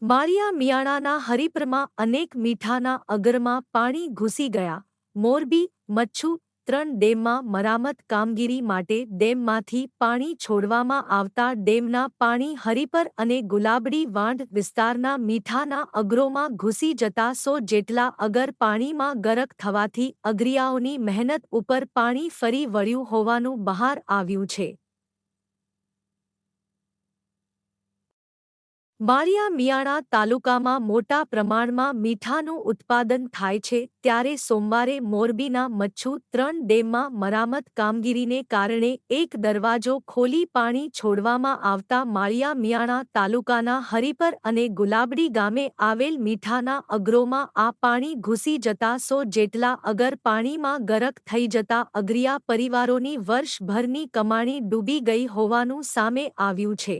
માળિયા મિયાણાના હરિપરમાં અનેક મીઠાના અગરમાં પાણી ઘૂસી ગયા. મોરબી, મચ્છુ 3 ડેમમાં મરામત કામગીરી માટે ડેમમાંથી પાણી છોડવામાં આવતા ડેમના પાણી હરિપર અને ગુલાબડી વાંઢ વિસ્તારના મીઠાના અગરોમાં ઘૂસી જતા 100 જેટલા અગર પાણીમાં ગરક થવાથી અગરિયાઓની મહેનત ઉપર પાણી ફરી વળ્યું હોવાનું બહાર આવ્યું છે. માળિયા મિયાણા તાલુકામાં મોટા પ્રમાણમાં મીઠાનું ઉત્પાદન થાય છે ત્યારે સોમવારે મોરબીના મચ્છુ 3 ડેમમાં મરામત કામગીરીને કારણે એક દરવાજો ખોલી પાણી છોડવામાં આવતા માળિયા મિયાણા તાલુકાના હરિપર અને ગુલાબડી ગામે આવેલ મીઠાના અગરોમાં આ પાણી ઘૂસી જતા 100 જેટલા અગર પાણીમાં ગરક થઈ જતા અગરિયા પરિવારોની વર્ષભરની કમાણી ડૂબી ગઈ હોવાનું સામે આવ્યું છે.